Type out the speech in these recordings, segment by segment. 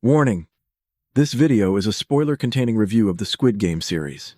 Warning: this video is a spoiler-containing review of the Squid Game series.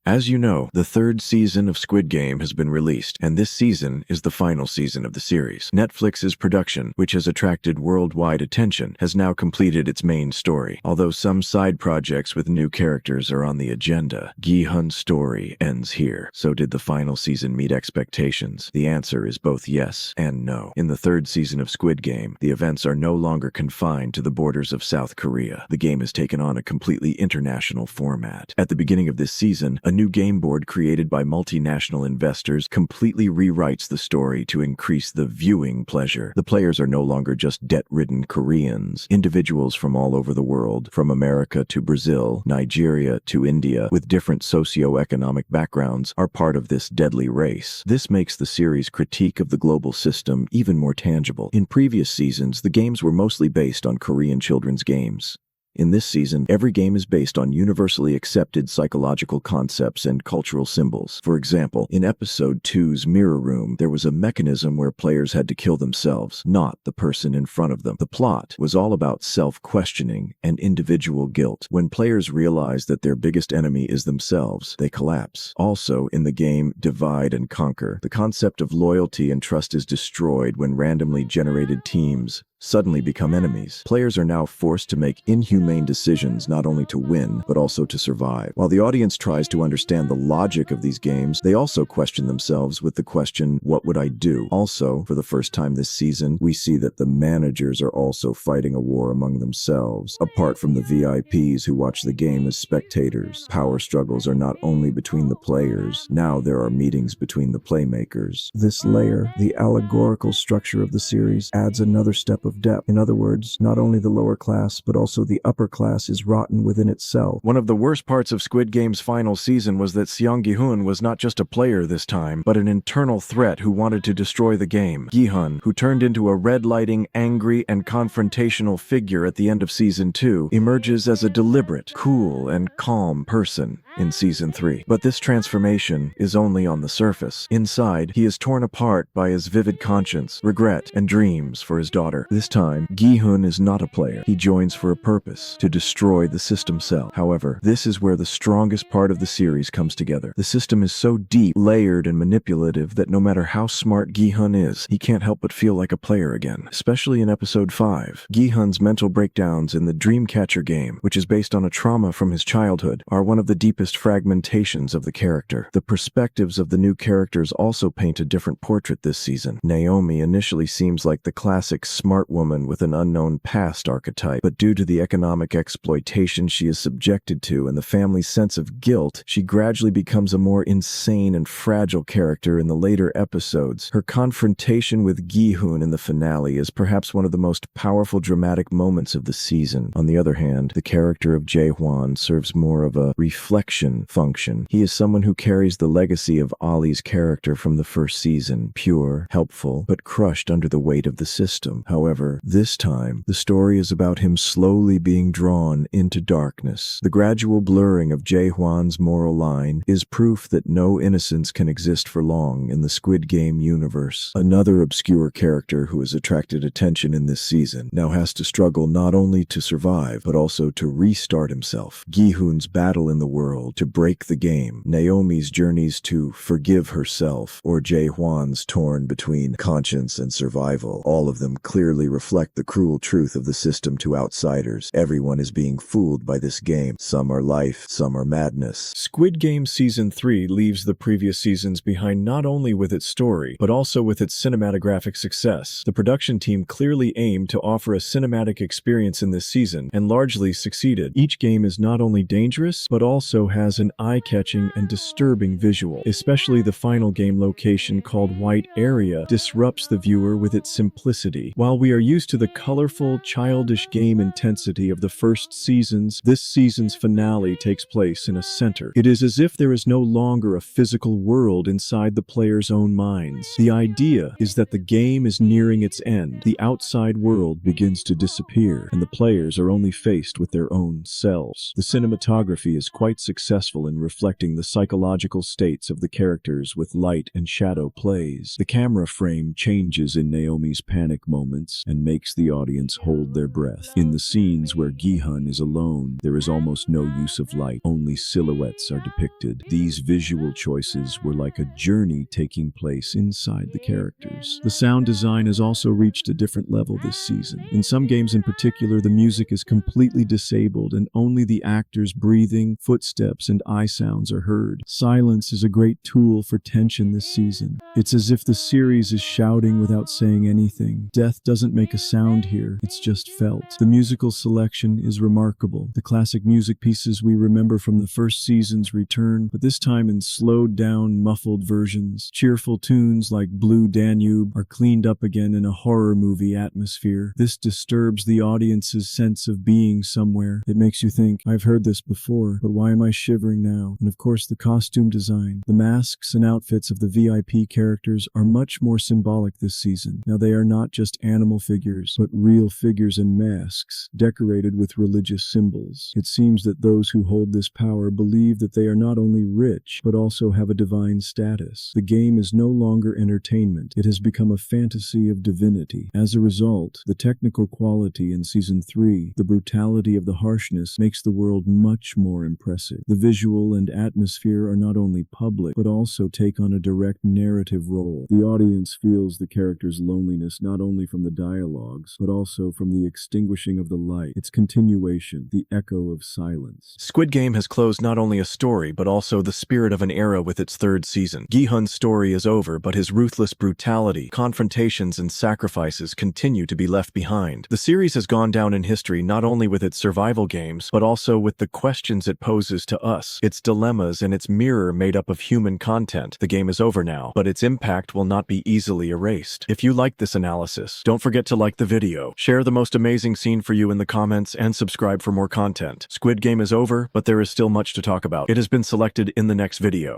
As you know, the third season of Squid Game has been released, and this season is the final season of the series. Netflix's production, which has attracted worldwide attention, has now completed its main story. Although some side projects with new characters are on the agenda, Gi-hun's story ends here. So did the final season meet expectations? The answer is both yes and no. In the third season of Squid Game, the events are no longer confined to the borders of South Korea. The game has taken on a completely international format. At the beginning of this season, a new game board created by multinational investors completely rewrites the story to increase the viewing pleasure. The players are no longer just debt-ridden Koreans. Individuals from all over the world, from America to Brazil, Nigeria to India, with different socio-economic backgrounds, are part of this deadly race. This makes the series' critique of the global system even more tangible. In previous seasons, the games were mostly based on Korean children's games. In this season, every game is based on universally accepted psychological concepts and cultural symbols. For example, in Episode 2's Mirror Room, there was a mechanism where players had to kill themselves, not the person in front of them. The plot was all about self-questioning and individual guilt. When players realize that their biggest enemy is themselves, they collapse. Also, in the game Divide and Conquer, the concept of loyalty and trust is destroyed when randomly generated teams suddenly become enemies. Players are now forced to make inhumane decisions not only to win, but also to survive. While the audience tries to understand the logic of these games, they also question themselves with the question, what would I do? Also, for the first time this season, we see that the managers are also fighting a war among themselves. Apart from the VIPs who watch the game as spectators, power struggles are not only between the players, now there are meetings between the playmakers. This layer, the allegorical structure of the series, adds another step of depth. In other words, not only the lower class, but also the upper class is rotten within itself. One of the worst parts of Squid Game's final season was that Gi-hun was not just a player this time, but an internal threat who wanted to destroy the game. Gi-hun, who turned into a red-lighting, angry, and confrontational figure at the end of Season 2, emerges as a deliberate, cool, and calm person in Season 3. But this transformation is only on the surface. Inside, he is torn apart by his vivid conscience, regret, and dreams for his daughter. This time, Gi-hun is not a player. He joins for a purpose, to destroy the system cell. However, this is where the strongest part of the series comes together. The system is so deep, layered, and manipulative that no matter how smart Gi-hun is, he can't help but feel like a player again. Especially in Episode 5, Gi-hun's mental breakdowns in the Dreamcatcher game, which is based on a trauma from his childhood, are one of the deepest fragmentations of the character. The perspectives of the new characters also paint a different portrait this season. Naomi initially seems like the classic smart woman with an unknown past archetype, but due to the economic exploitation she is subjected to and the family's sense of guilt, she gradually becomes a more insane and fragile character in the later episodes. Her confrontation with Gi-hun in the finale is perhaps one of the most powerful dramatic moments of the season. On the other hand, the character of Gi-hun serves more of a reflection function. He is someone who carries the legacy of Ali's character from the first season, pure, helpful, but crushed under the weight of the system. However, this time, the story is about him slowly being drawn into darkness. The gradual blurring of Gi-hun's moral line is proof that no innocence can exist for long in the Squid Game universe. Another obscure character who has attracted attention in this season now has to struggle not only to survive, but also to restart himself. Gi-hun's battle in the world to break the game, Naomi's journeys to forgive herself, or Gi-hun's torn between conscience and survival. All of them clearly reflect the cruel truth of the system to outsiders. Everyone is being fooled by this game. Some are life, some are madness. Squid Game Season 3 leaves the previous seasons behind not only with its story, but also with its cinematographic success. The production team clearly aimed to offer a cinematic experience in this season, and largely succeeded. Each game is not only dangerous, but also has an eye-catching and disturbing visual. Especially the final game location called White Area disrupts the viewer with its simplicity. While we are used to the colorful, childish game intensity of the first seasons, this season's finale takes place in a center. It is as if there is no longer a physical world inside the players' own minds. The idea is that the game is nearing its end. The outside world begins to disappear, and the players are only faced with their own selves. The cinematography is quite successful successful in reflecting the psychological states of the characters with light and shadow plays. The camera frame changes in Naomi's panic moments and makes the audience hold their breath. In the scenes where Gi-hun is alone, there is almost no use of light, only silhouettes are depicted. These visual choices were like a journey taking place inside the characters. The sound design has also reached a different level this season. In some games in particular, the music is completely disabled and only the actors' breathing, footsteps, and eye sounds are heard. Silence is a great tool for tension this season. It's as if the series is shouting without saying anything. Death doesn't make a sound here, it's just felt. The musical selection is remarkable. The classic music pieces we remember from the first seasons return, but this time in slowed down, muffled versions. Cheerful tunes like Blue Danube are cleaned up again in a horror movie atmosphere. This disturbs the audience's sense of being somewhere. It makes you think, I've heard this before, but why am I shivering now? And of course the costume design. The masks and outfits of the VIP characters are much more symbolic this season. Now they are not just animal figures, but real figures and masks, decorated with religious symbols. It seems that those who hold this power believe that they are not only rich, but also have a divine status. The game is no longer entertainment. It has become a fantasy of divinity. As a result, the technical quality in Season 3, the brutality of the harshness, makes the world much more impressive. The visual and atmosphere are not only public, but also take on a direct narrative role. The audience feels the character's loneliness not only from the dialogues, but also from the extinguishing of the light, its continuation, the echo of silence. Squid Game has closed not only a story, but also the spirit of an era with its third season. Gi-hun's story is over, but his ruthless brutality, confrontations, and sacrifices continue to be left behind. The series has gone down in history not only with its survival games, but also with the questions it poses to us, its dilemmas, and its mirror made up of human content. The game is over now, but its impact will not be easily erased. If you liked this analysis, don't forget to like the video, share the most amazing scene for you in the comments, and subscribe for more content. Squid Game is over, but there is still much to talk about. It has been selected in the next video.